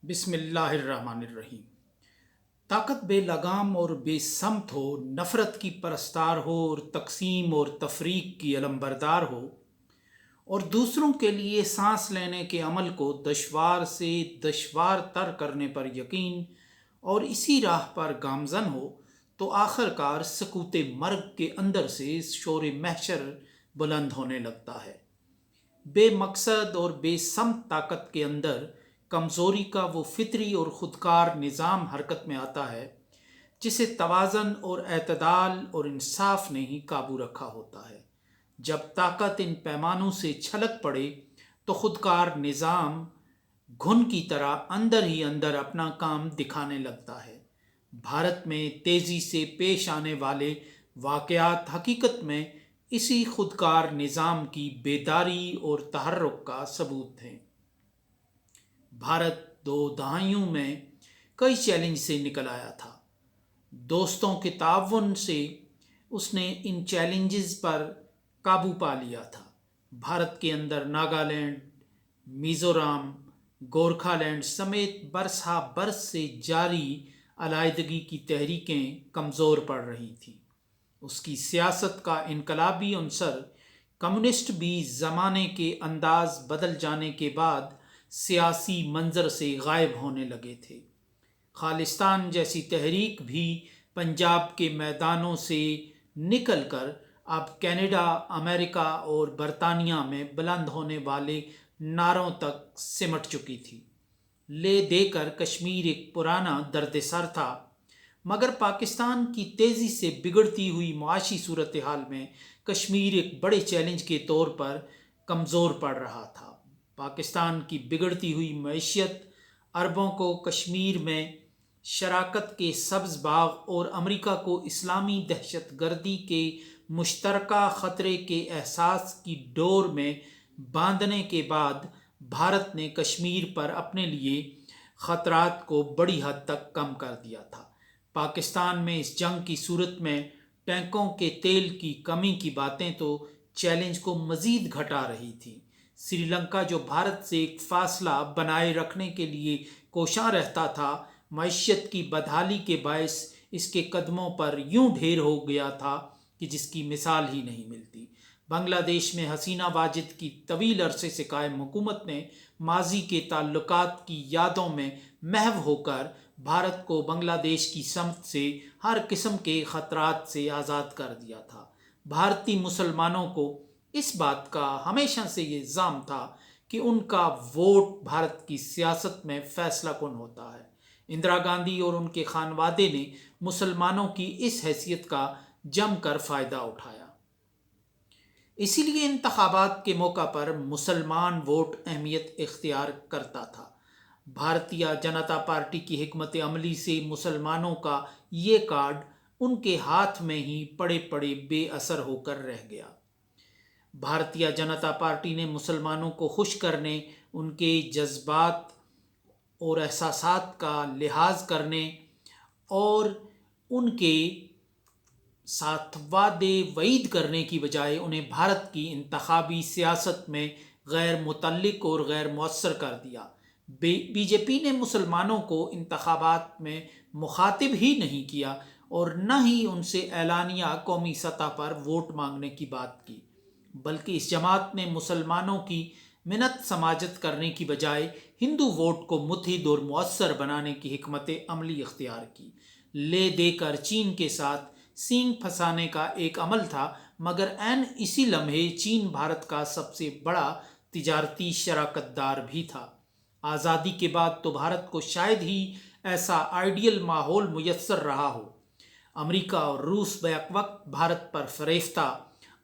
بسم اللہ الرحمن الرحیم۔ طاقت بے لگام اور بے سمت ہو، نفرت کی پرستار ہو اور تقسیم اور تفریق کی علمبردار ہو، اور دوسروں کے لیے سانس لینے کے عمل کو دشوار سے دشوار تر کرنے پر یقین اور اسی راہ پر گامزن ہو، تو آخر کار سکوت مرگ کے اندر سے شور محشر بلند ہونے لگتا ہے۔ بے مقصد اور بے سمت طاقت کے اندر کمزوری کا وہ فطری اور خودکار نظام حرکت میں آتا ہے جسے توازن اور اعتدال اور انصاف نے ہی قابو رکھا ہوتا ہے۔ جب طاقت ان پیمانوں سے چھلک پڑے تو خودکار نظام گھن کی طرح اندر ہی اندر اپنا کام دکھانے لگتا ہے۔ بھارت میں تیزی سے پیش آنے والے واقعات حقیقت میں اسی خودکار نظام کی بیداری اور تحرک کا ثبوت ہیں۔ بھارت 2 دہائیوں میں کئی چیلنج سے نکل آیا تھا۔ دوستوں کے تعاون سے اس نے ان چیلنجز پر قابو پا لیا تھا۔ بھارت کے اندر ناگالینڈ، میزورام، گورکھا لینڈ سمیت برسا برس سے جاری علیحدگی کی تحریکیں کمزور پڑ رہی تھیں۔ اس کی سیاست کا انقلابی عنصر کمیونسٹ بھی زمانے کے انداز بدل جانے کے بعد سیاسی منظر سے غائب ہونے لگے تھے۔ خالصتان جیسی تحریک بھی پنجاب کے میدانوں سے نکل کر اب کینیڈا، امریکہ اور برطانیہ میں بلند ہونے والے نعروں تک سمٹ چکی تھی۔ لے دے کر کشمیر ایک پرانا درد سر تھا، مگر پاکستان کی تیزی سے بگڑتی ہوئی معاشی صورتحال میں کشمیر ایک بڑے چیلنج کے طور پر کمزور پڑ رہا تھا۔ پاکستان کی بگڑتی ہوئی معیشت عربوں کو کشمیر میں شراکت کے سبز باغ اور امریکہ کو اسلامی دہشت گردی کے مشترکہ خطرے کے احساس کی ڈور میں باندھنے کے بعد بھارت نے کشمیر پر اپنے لیے خطرات کو بڑی حد تک کم کر دیا تھا۔ پاکستان میں اس جنگ کی صورت میں ٹینکوں کے تیل کی کمی کی باتیں تو چیلنج کو مزید گھٹا رہی تھی۔ سری لنکا جو بھارت سے ایک فاصلہ بنائے رکھنے کے لیے کوشاں رہتا تھا، معیشت کی بدحالی کے باعث اس کے قدموں پر یوں ڈھیر ہو گیا تھا کہ جس کی مثال ہی نہیں ملتی۔ بنگلہ دیش میں حسینہ واجد کی طویل عرصے سے قائم حکومت نے ماضی کے تعلقات کی یادوں میں محو ہو کر بھارت کو بنگلہ دیش کی سمت سے ہر قسم کے خطرات سے آزاد کر دیا تھا۔ بھارتی مسلمانوں کو اس بات کا ہمیشہ سے یہ الزام تھا کہ ان کا ووٹ بھارت کی سیاست میں فیصلہ کن ہوتا ہے۔ اندرا گاندھی اور ان کے خانوادے نے مسلمانوں کی اس حیثیت کا جم کر فائدہ اٹھایا۔ اسی لیے انتخابات کے موقع پر مسلمان ووٹ اہمیت اختیار کرتا تھا۔ بھارتیہ جنتا پارٹی کی حکمت عملی سے مسلمانوں کا یہ کارڈ ان کے ہاتھ میں ہی پڑے پڑے بے اثر ہو کر رہ گیا۔ بھارتیہ جنتا پارٹی نے مسلمانوں کو خوش کرنے، ان کے جذبات اور احساسات کا لحاظ کرنے اور ان کے ساتھ وعدے وعید کرنے کی بجائے انہیں بھارت کی انتخابی سیاست میں غیر متعلق اور غیر مؤثر کر دیا۔ بی جے پی نے مسلمانوں کو انتخابات میں مخاطب ہی نہیں کیا اور نہ ہی ان سے اعلانیہ قومی سطح پر ووٹ مانگنے کی بات کی، بلکہ اس جماعت نے مسلمانوں کی منت سماجت کرنے کی بجائے ہندو ووٹ کو متحد اور مؤثر بنانے کی حکمت عملی اختیار کی۔ لے دے کر چین کے ساتھ سینگ پھنسانے کا ایک عمل تھا، مگر عین اسی لمحے چین بھارت کا سب سے بڑا تجارتی شراکت دار بھی تھا۔ آزادی کے بعد تو بھارت کو شاید ہی ایسا آئیڈیل ماحول میسر رہا ہو۔ امریکہ اور روس بیک وقت بھارت پر فریفتہ،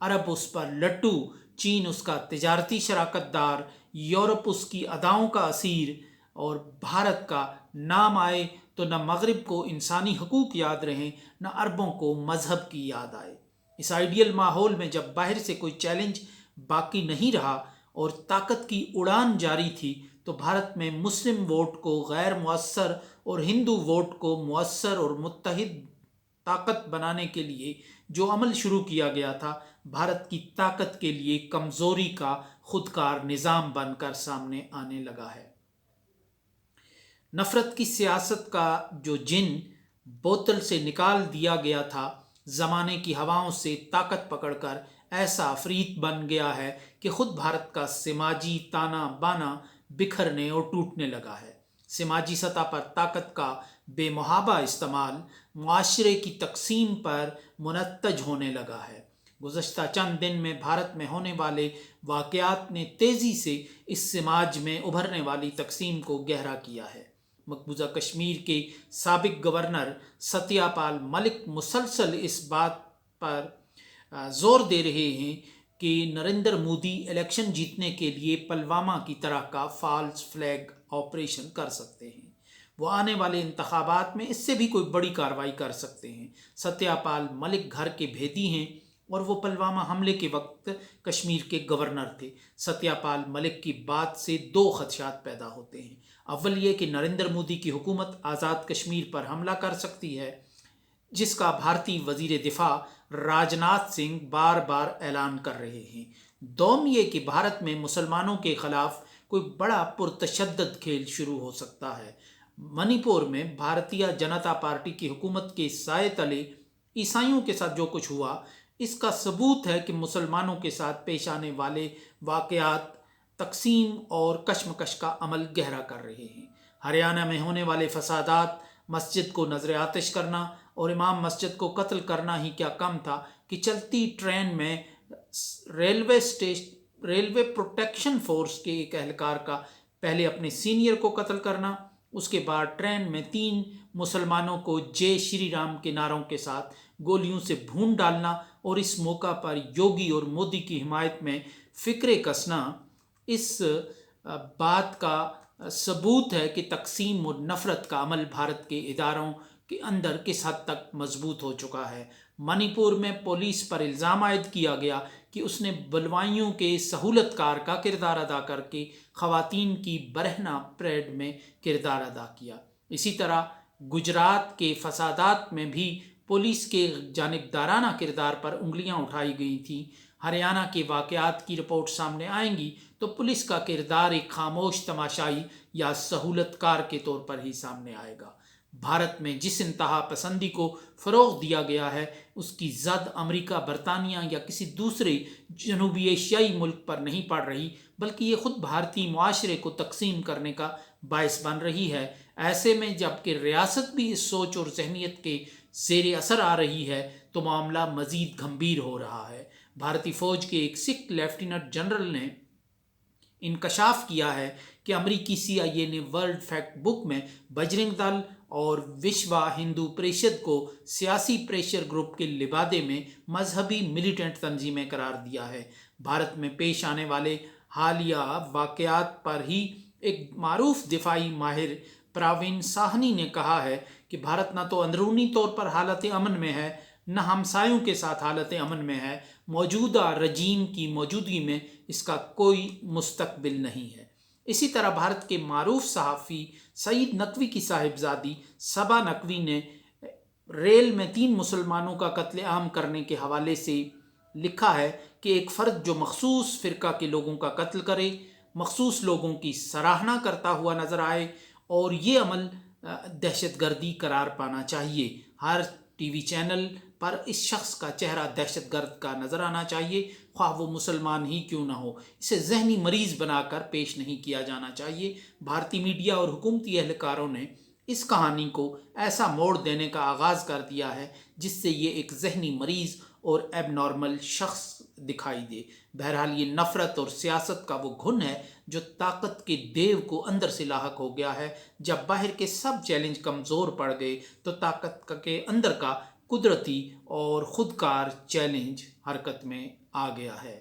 عرب اس پر لٹو، چین اس کا تجارتی شراکت دار، یورپ اس کی اداؤں کا اسیر، اور بھارت کا نام آئے تو نہ مغرب کو انسانی حقوق یاد رہیں نہ عربوں کو مذہب کی یاد آئے۔ اس آئیڈیل ماحول میں جب باہر سے کوئی چیلنج باقی نہیں رہا اور طاقت کی اڑان جاری تھی تو بھارت میں مسلم ووٹ کو غیر مؤثر اور ہندو ووٹ کو مؤثر اور متحد طاقت بنانے کے لیے جو عمل شروع کیا گیا تھا، بھارت کی طاقت کے لیے کمزوری کا خودکار نظام بن کر سامنے آنے لگا ہے۔ نفرت کی سیاست کا جو جن بوتل سے نکال دیا گیا تھا، زمانے کی ہواؤں سے طاقت پکڑ کر ایسا عفریت بن گیا ہے کہ خود بھارت کا سماجی تانا بانا بکھرنے اور ٹوٹنے لگا ہے۔ سماجی سطح پر طاقت کا بے محابہ استعمال معاشرے کی تقسیم پر منتج ہونے لگا ہے۔ گزشتہ چند دن میں بھارت میں ہونے والے واقعات نے تیزی سے اس سماج میں ابھرنے والی تقسیم کو گہرا کیا ہے۔ مقبوضہ کشمیر کے سابق گورنر ستیہ پال ملک مسلسل اس بات پر زور دے رہے ہیں کہ نریندر مودی الیکشن جیتنے کے لیے پلوامہ کی طرح کا فالس فلیگ آپریشن کر سکتے ہیں۔ وہ آنے والے انتخابات میں اس سے بھی کوئی بڑی کارروائی کر سکتے ہیں۔ ستیہ پال ملک گھر کے بھیدی ہیں اور وہ پلوامہ حملے کے وقت کشمیر کے گورنر تھے۔ ستیہ پال ملک کی بات سے دو خدشات پیدا ہوتے ہیں۔ اول یہ کہ نریندر مودی کی حکومت آزاد کشمیر پر حملہ کر سکتی ہے، جس کا بھارتی وزیر دفاع راجناتھ سنگھ بار بار اعلان کر رہے ہیں۔ دوم یہ کہ بھارت میں مسلمانوں کے خلاف کوئی بڑا پرتشدد کھیل شروع ہو سکتا ہے۔ منی پور میں بھارتیہ جنتا پارٹی کی حکومت کے سائے تلے عیسائیوں کے ساتھ جو کچھ ہوا، اس کا ثبوت ہے کہ مسلمانوں کے ساتھ پیش آنے والے واقعات تقسیم اور کشمکش کا عمل گہرا کر رہے ہیں۔ ہریانہ میں ہونے والے فسادات، مسجد کو نذر آتش کرنا اور امام مسجد کو قتل کرنا ہی کیا کم تھا کہ چلتی ٹرین میں ریلوے پروٹیکشن فورس کے ایک اہلکار کا پہلے اپنے سینئر کو قتل کرنا، اس کے بعد ٹرین میں 3 مسلمانوں کو جے شری رام کے نعروں کے ساتھ گولیوں سے بھون ڈالنا اور اس موقع پر یوگی اور مودی کی حمایت میں فکرے کسنا، اس بات کا ثبوت ہے کہ تقسیم اور نفرت کا عمل بھارت کے اداروں کے اندر کس حد تک مضبوط ہو چکا ہے۔ منی پور میں پولیس پر الزام عائد کیا گیا کہ اس نے بلوائیوں کے سہولت کار کا کردار ادا کر کے خواتین کی برہنہ پریڈ میں کردار ادا کیا۔ اسی طرح گجرات کے فسادات میں بھی پولیس کے جانبدارانہ کردار پر انگلیاں اٹھائی گئی تھیں۔ ہریانہ کے واقعات کی رپورٹ سامنے آئیں گی تو پولیس کا کردار ایک خاموش تماشائی یا سہولت کار کے طور پر ہی سامنے آئے گا۔ بھارت میں جس انتہا پسندی کو فروغ دیا گیا ہے، اس کی زد امریکہ، برطانیہ یا کسی دوسرے جنوبی ایشیائی ملک پر نہیں پڑ رہی، بلکہ یہ خود بھارتی معاشرے کو تقسیم کرنے کا باعث بن رہی ہے۔ ایسے میں جب کہ ریاست بھی اس سوچ اور ذہنیت کے زیر اثر آ رہی ہے تو معاملہ مزید گھمبیر ہو رہا ہے۔ بھارتی فوج کے ایک سکھ لیفٹیننٹ جنرل نے انکشاف کیا ہے کہ امریکی CIA نے ورلڈ فیکٹ بک میں بجرنگ دل اور وشوا ہندو پریشد کو سیاسی پریشر گروپ کے لبادے میں مذہبی ملیٹنٹ تنظیمیں قرار دیا ہے۔ بھارت میں پیش آنے والے حالیہ واقعات پر ہی ایک معروف دفاعی ماہر پراوین ساہنی نے کہا ہے کہ بھارت نہ تو اندرونی طور پر حالت امن میں ہے، نہ ہمسایوں کے ساتھ حالت امن میں ہے۔ موجودہ رجیم کی موجودگی میں اس کا کوئی مستقبل نہیں ہے۔ اسی طرح بھارت کے معروف صحافی سعید نقوی کی صاحبزادی صبا نقوی نے ریل میں 3 مسلمانوں کا قتل عام کرنے کے حوالے سے لکھا ہے کہ ایک فرد جو مخصوص فرقہ کے لوگوں کا قتل کرے، مخصوص لوگوں کی سراہنا کرتا ہوا نظر آئے اور یہ عمل دہشت گردی قرار پانا چاہیے۔ ہر ٹی وی چینل پر اس شخص کا چہرہ دہشت گرد کا نظر آنا چاہیے، خواہ وہ مسلمان ہی کیوں نہ ہو۔ اسے ذہنی مریض بنا کر پیش نہیں کیا جانا چاہیے۔ بھارتی میڈیا اور حکومتی اہلکاروں نے اس کہانی کو ایسا موڑ دینے کا آغاز کر دیا ہے جس سے یہ ایک ذہنی مریض اور ایب نارمل شخص دکھائی دے۔ بہرحال یہ نفرت اور سیاست کا وہ گھن ہے جو طاقت کے دیو کو اندر سے لاحق ہو گیا ہے۔ جب باہر کے سب چیلنج کمزور پڑ گئے تو طاقت کے اندر کا قدرتی اور خودکار چیلنج حرکت میں آ گیا ہے۔